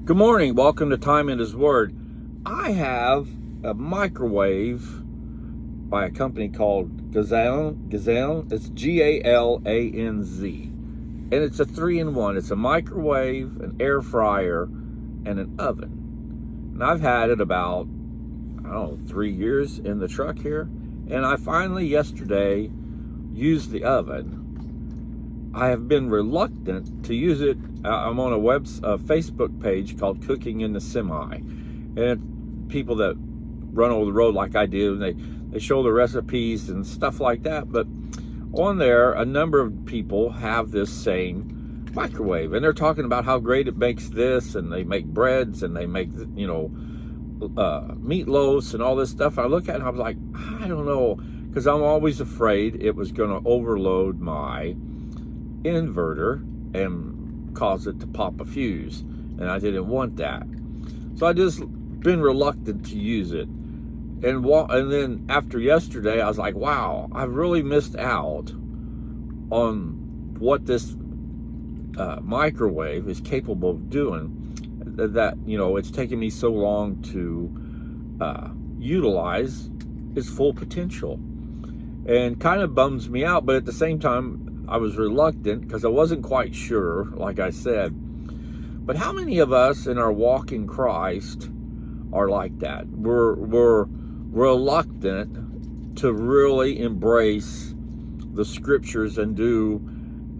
Good morning. Welcome to Time in His Word. I have a microwave by a company called Gazelle. It's Galanz. And it's a 3-in-1. It's a microwave, an air fryer, and an oven. And I've had it about, 3 years in the truck here. And I finally, yesterday, used the oven. I have been reluctant to use it. I'm on a Facebook page called Cooking in the Semi, and people that run over the road like I do, and they show the recipes and stuff like that. But on there, a number of people have this same microwave, and they're talking about how great it makes this, and they make breads, and they make meatloaves and all this stuff. I look at it and I was like, I don't know, because I'm always afraid it was going to overload my inverter and cause it to pop a fuse, and I didn't want that. So I just been reluctant to use it. And then after yesterday, I was like, wow, I've really missed out on what this microwave is capable of doing. That it's taken me so long to utilize its full potential, and kind of bums me out. But at the same time, I was reluctant because I wasn't quite sure, like I said. But how many of us in our walk in Christ are like that? We're reluctant to really embrace the scriptures and do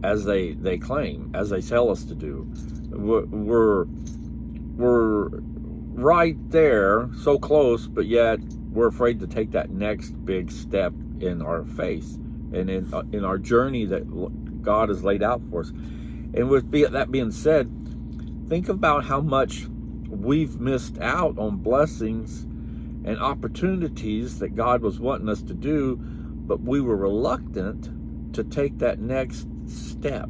as they claim, as they tell us to do. We're right there, so close, but yet we're afraid to take that next big step in our faith and in our journey that God has laid out for us. And with that being said, think about how much we've missed out on blessings and opportunities that God was wanting us to do, but we were reluctant to take that next step.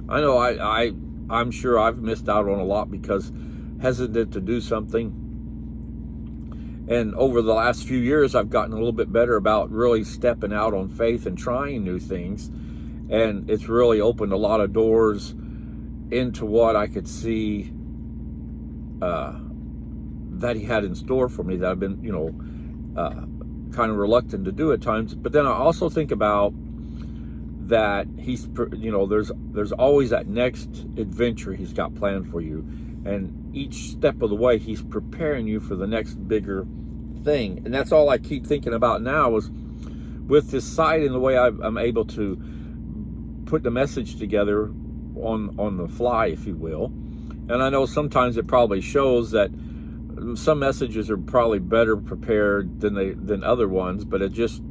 I know I'm sure I've missed out on a lot because hesitant to do something. And over the last few years, I've gotten a little bit better about really stepping out on faith and trying new things. And it's really opened a lot of doors into what I could see that He had in store for me, that I've been, kind of reluctant to do at times. But then I also think about that He's, there's always that next adventure He's got planned for you. And each step of the way, He's preparing you for the next bigger thing. And that's all I keep thinking about now is with this site and the way I'm able to put the message together on the fly, if you will. And I know sometimes it probably shows that some messages are probably better prepared than other ones, but it just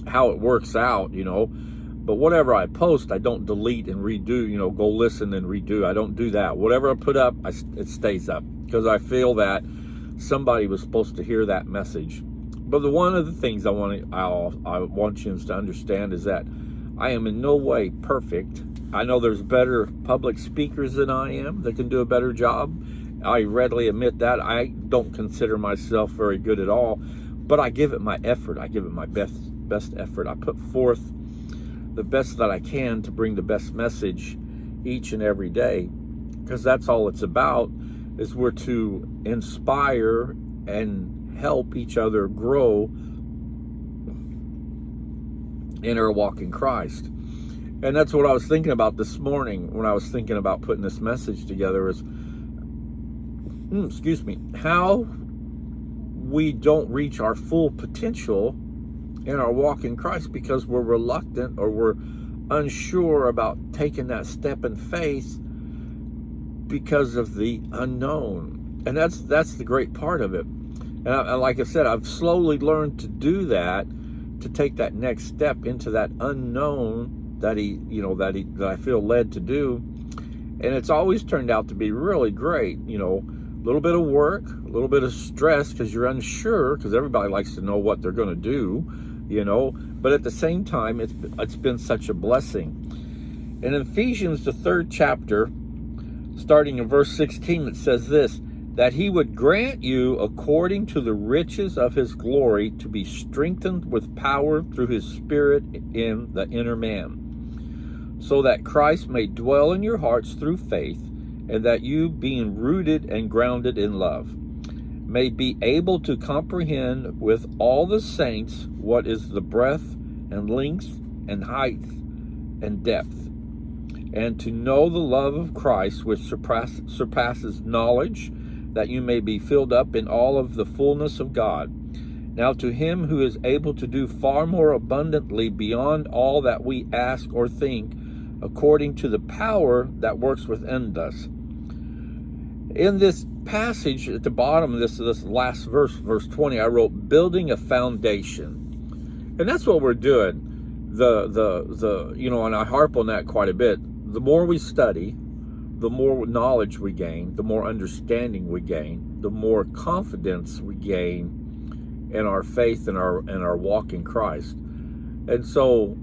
how it works out, But whatever I post, I don't delete and redo, go listen and redo. I don't do that. Whatever I put up, it stays up because I feel that somebody was supposed to hear that message. But one of the things I want you to understand is that I am in no way perfect. I know there's better public speakers than I am that can do a better job. I readily admit that. I don't consider myself very good at all, but I give it my effort. I give it my best effort. I put forth the best that I can to bring the best message each and every day, because that's all it's about, is we're to inspire and help each other grow in our walk in Christ. And that's what I was thinking about this morning when I was thinking about putting this message together is, how we don't reach our full potential in our walk in Christ because we're reluctant or we're unsure about taking that step in faith because of the unknown. And that's the great part of it. And like I said, I've slowly learned to do that, to take that next step into that unknown that I feel led to do. And it's always turned out to be really great. A little bit of work, a little bit of stress because you're unsure, because everybody likes to know what they're going to do, but at the same time, it's been such a blessing. In Ephesians, the 3rd chapter, starting in verse 16, it says this, that He would grant you according to the riches of His glory to be strengthened with power through His Spirit in the inner man, so that Christ may dwell in your hearts through faith, and that you, being rooted and grounded in love, may be able to comprehend with all the saints what is the breadth and length and height and depth, and to know the love of Christ which surpasses knowledge, that you may be filled up in all of the fullness of God. Now to him who is able to do far more abundantly beyond all that we ask or think, according to the power that works within us. In this passage at the bottom of this last verse, verse 20, I wrote, building a foundation. And that's what we're doing. And I harp on that quite a bit. The more we study, the more knowledge we gain, the more understanding we gain, the more confidence we gain in our faith and our walk in Christ. And so,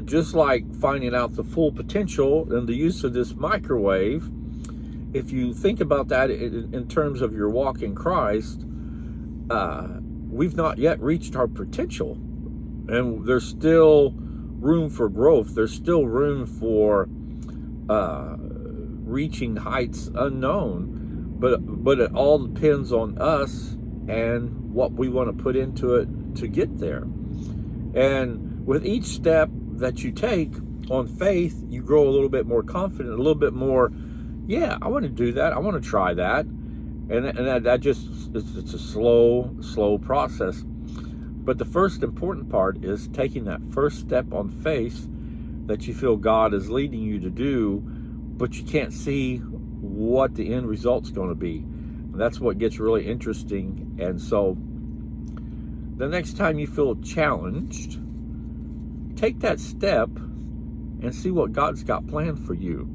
just like finding out the full potential and the use of this microwave, if you think about that in terms of your walk in Christ, we've not yet reached our potential, and there's still room for growth. There's still room for reaching heights unknown, but it all depends on us and what we want to put into it to get there. And with each step that you take on faith, you grow a little bit more confident, a little bit more, yeah, I want to do that. I want to try that. And that just, it's a slow process. But the first important part is taking that first step on faith that you feel God is leading you to do, but you can't see what the end result's going to be. And that's what gets really interesting. And so the next time you feel challenged, take that step and see what God's got planned for you.